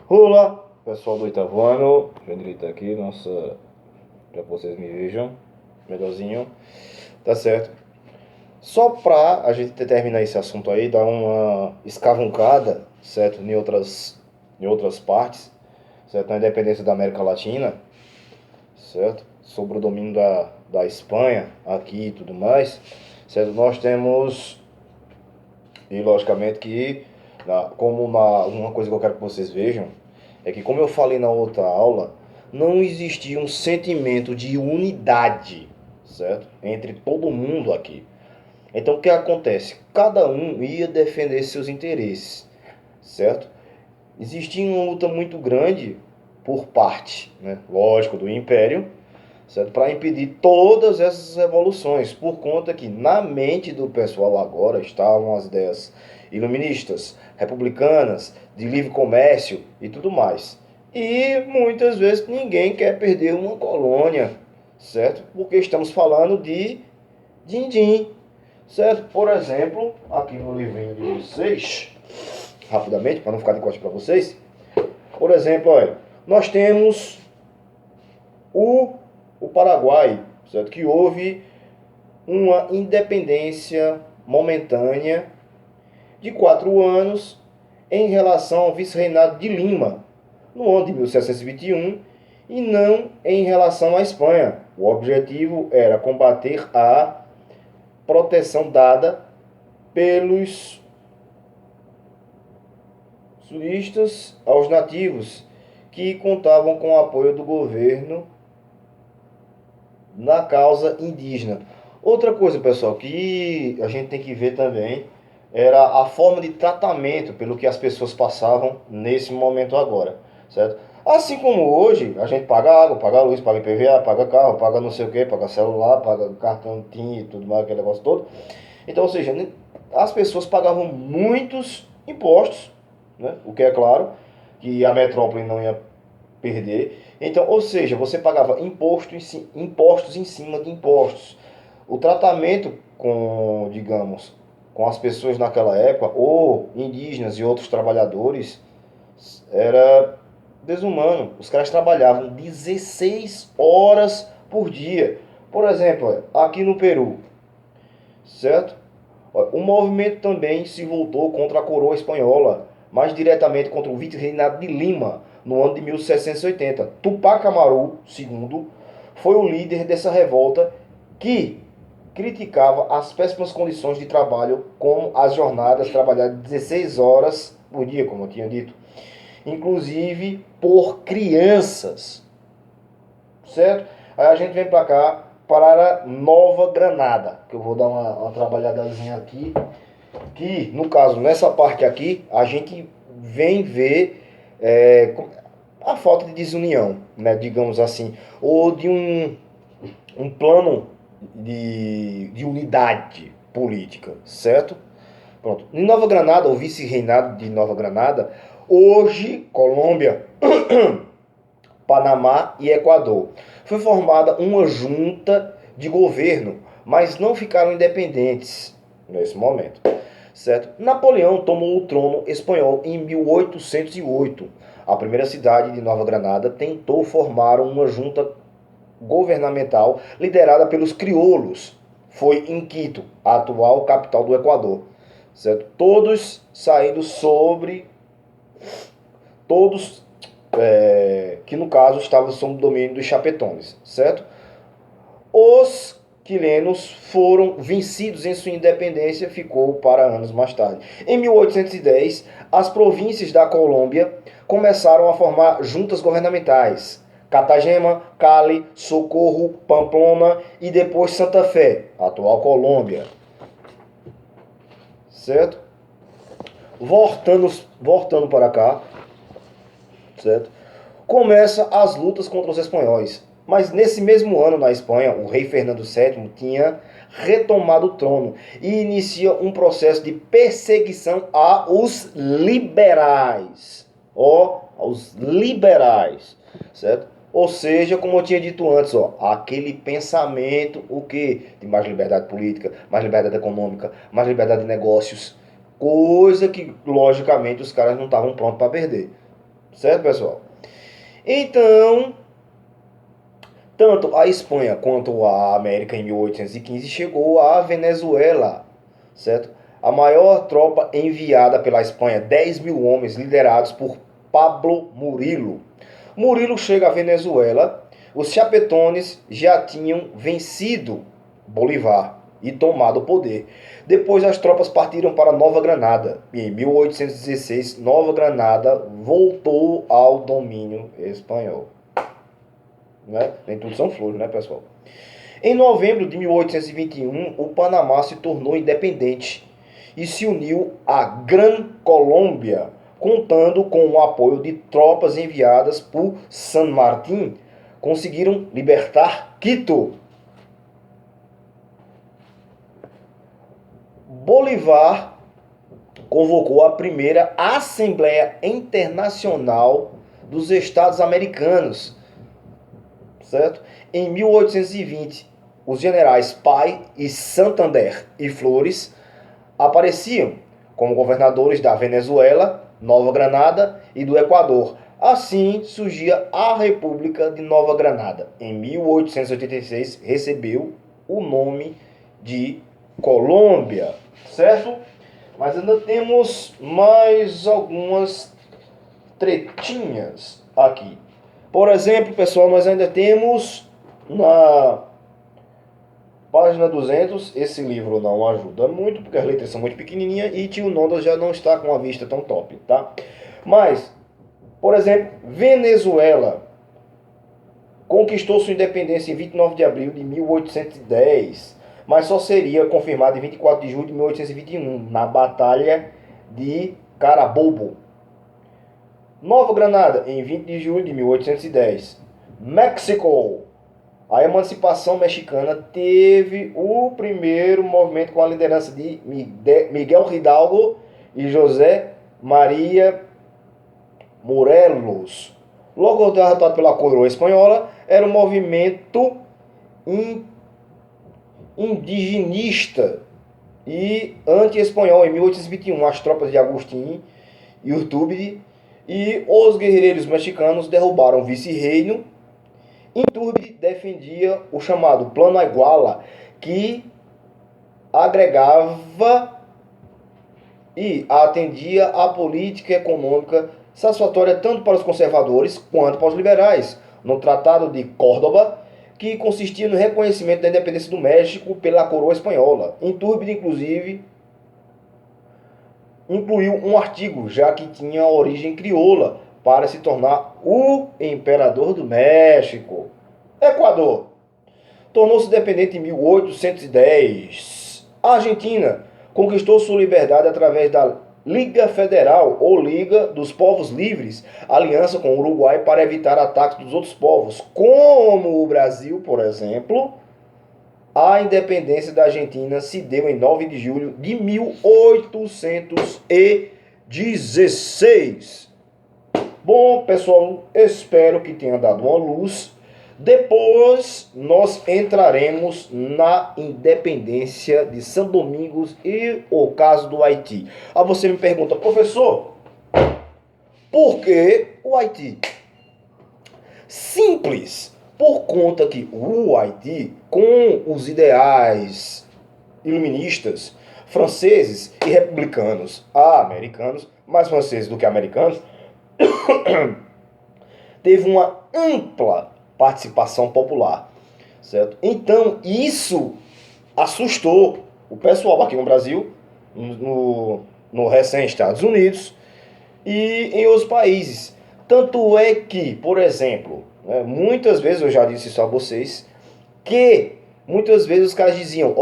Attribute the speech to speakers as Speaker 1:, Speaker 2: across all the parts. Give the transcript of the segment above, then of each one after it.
Speaker 1: Olá, pessoal do oitavo ano, Jandirita aqui, nossa, para que vocês me vejam melhorzinho, tá certo. Só pra a gente terminar esse assunto aí, dar uma escavuncada, certo, em outras partes, certo, na independência da América Latina, certo, sobre o domínio da Espanha aqui e tudo mais, certo, nós temos, e logicamente que, uma coisa que eu quero que vocês vejam, é que, como eu falei na outra aula, não existia um sentimento de unidade, certo? Entre todo mundo aqui. Então o que acontece? Cada um ia defender seus interesses, certo? Existia uma luta muito grande por parte, né? Lógico, do Império, certo? Para impedir todas essas revoluções, por conta que na mente do pessoal agora estavam as ideias iluministas, republicanas, de livre comércio e tudo mais. E muitas vezes ninguém quer perder uma colônia, certo? Porque estamos falando de din-din, certo? Por exemplo, aqui no livrinho de vocês, rapidamente, para não ficar de costas para vocês, por exemplo, olha, nós temos o, o Paraguai, certo? Que houve uma independência momentânea de 4 anos em relação ao vice-reinado de Lima, no ano de 1721, e não em relação à Espanha. O objetivo era combater a proteção dada pelos sulistas aos nativos, que contavam com o apoio do governo na causa indígena. Outra coisa, pessoal, que a gente tem que ver também era a forma de tratamento pelo que as pessoas passavam nesse momento agora, certo? Assim como hoje, a gente paga água, paga luz, paga IPVA, paga carro, paga não sei o que, paga celular, paga cartão TIM e tudo mais, aquele negócio todo. Então, ou seja, as pessoas pagavam muitos impostos, né? O que é claro que a metrópole não ia perder. Então, ou seja, você pagava impostos em cima de impostos. O tratamento com, digamos, com as pessoas naquela época, ou indígenas e outros trabalhadores, era desumano. Os caras trabalhavam 16 horas por dia. Por exemplo, aqui no Peru, certo? O movimento também se voltou contra a coroa espanhola, mais diretamente contra o vice-reinado de Lima, no ano de 1780. Tupac Amaru II foi o líder dessa revolta, que criticava as péssimas condições de trabalho, como as jornadas trabalhadas 16 horas por dia, como eu tinha dito, inclusive por crianças, certo? Aí a gente vem para cá, para Nova Granada, que eu vou dar uma trabalhadazinha aqui, que no caso, nessa parte aqui, a gente vem ver a falta de desunião, né, digamos assim, ou de um plano de unidade política, certo? Pronto. Em Nova Granada, o vice-reinado de Nova Granada, hoje Colômbia, Panamá e Equador, foi formada uma junta de governo, mas não ficaram independentes nesse momento, certo? Napoleão tomou o trono espanhol em 1808. A primeira cidade de Nova Granada tentou formar uma junta governamental liderada pelos crioulos. Foi em Quito, a atual capital do Equador, certo? Todos que no caso estavam sob o domínio dos chapetones, certo? Os quilenos foram vencidos em sua independência, ficou para anos mais tarde. Em 1810, as províncias da Colômbia começaram a formar juntas governamentais. Catagema, Cali, Socorro, Pamplona e depois Santa Fé, atual Colômbia. Certo? Voltando para cá, certo? Começa as lutas contra os espanhóis. Mas nesse mesmo ano, na Espanha, o rei Fernando VII tinha retomado o trono e inicia um processo de perseguição aos liberais. Aos liberais, certo? Ou seja, como eu tinha dito antes, aquele pensamento, o quê? De mais liberdade política, mais liberdade econômica, mais liberdade de negócios, Coisa que, logicamente, os caras não estavam prontos para perder. Certo, pessoal? Então, tanto a Espanha quanto a América em 1815 chegou à Venezuela, certo? A maior tropa enviada pela Espanha, 10 mil homens liderados por Pablo Murilo. Murilo chega à Venezuela, os chapetones já tinham vencido Bolívar e tomado o poder. Depois as tropas partiram para Nova Granada e em 1816 Nova Granada voltou ao domínio espanhol. Né? Nem tudo são flores, né, pessoal? Em novembro de 1821, o Panamá se tornou independente e se uniu à Gran Colômbia, contando com o apoio de tropas enviadas por San Martín. Conseguiram libertar Quito. Bolívar convocou a primeira Assembleia Internacional dos Estados Americanos, certo? Em 1820, os generais Pai e Santander e Flores apareciam como governadores da Venezuela, Nova Granada e do Equador. Assim surgia a República de Nova Granada. Em 1886 recebeu o nome de Colômbia, certo? Mas ainda temos mais algumas tretinhas aqui. Por exemplo, pessoal, nós ainda temos na página 200, esse livro não ajuda muito, porque as letras são muito pequenininhas e Tio Nondas já não está com a vista tão top, tá? Mas, por exemplo, Venezuela conquistou sua independência em 29 de abril de 1810, mas só seria confirmada em 24 de julho de 1821, na Batalha de Carabobo. Nova Granada, em 20 de julho de 1810. México. A emancipação mexicana teve o primeiro movimento com a liderança de Miguel Hidalgo e José Maria Morelos. Logo derrotado pela coroa espanhola, era um movimento indigenista e anti-espanhol. Em 1821, as tropas de Agustín e Urtubide e os guerreiros mexicanos derrubaram o vice-reino. Iturbide defendia o chamado Plano Iguala, que agregava e atendia à política econômica satisfatória tanto para os conservadores quanto para os liberais, no Tratado de Córdoba, que consistia no reconhecimento da independência do México pela coroa espanhola. Iturbide, inclusive, incluiu um artigo, já que tinha origem crioula, para se tornar o imperador do México. Equador tornou-se independente em 1810. A Argentina conquistou sua liberdade através da Liga Federal ou Liga dos Povos Livres, aliança com o Uruguai para evitar ataques dos outros povos, como o Brasil, por exemplo. A independência da Argentina se deu em 9 de julho de 1816. Bom, pessoal, espero que tenha dado uma luz. Depois nós entraremos na independência de São Domingos e o caso do Haiti. Aí você me pergunta, professor, por que o Haiti? Simples, por conta que o Haiti, com os ideais iluministas franceses e republicanos americanos, mais franceses do que americanos, teve uma ampla participação popular, certo? Então, isso assustou o pessoal aqui no Brasil, no recém-Estados Unidos e em outros países. Tanto é que, por exemplo, muitas vezes, eu já disse isso a vocês, que muitas vezes os caras diziam,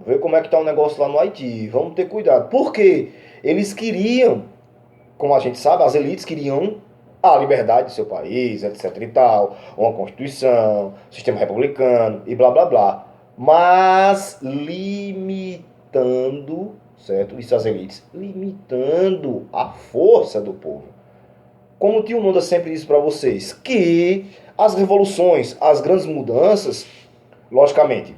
Speaker 1: vê como é que tá o negócio lá no Haiti, vamos ter cuidado. Porque eles queriam, como a gente sabe, as elites queriam a liberdade do seu país, etc e tal, uma constituição, sistema republicano e blá blá blá. Mas limitando, certo? Isso as elites, limitando a força do povo. Como o Tio Nonda sempre disse para vocês, que as revoluções, as grandes mudanças, logicamente,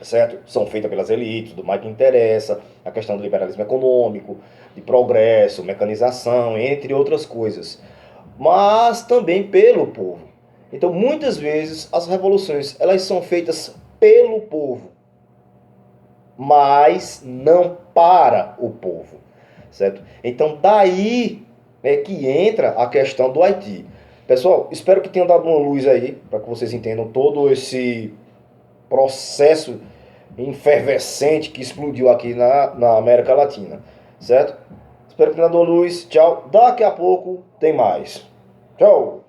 Speaker 1: certo? São feitas pelas elites, do mais que interessa, a questão do liberalismo econômico, de progresso, mecanização, entre outras coisas. Mas também pelo povo. Então, muitas vezes, as revoluções, elas são feitas pelo povo, mas não para o povo, certo? Então, daí é que entra a questão do Haiti. Pessoal, espero que tenha dado uma luz aí, para que vocês entendam todo esse processo efervescente que explodiu aqui na América Latina, certo? Espero que tenha dado uma luz. Tchau. Daqui a pouco tem mais. Tchau.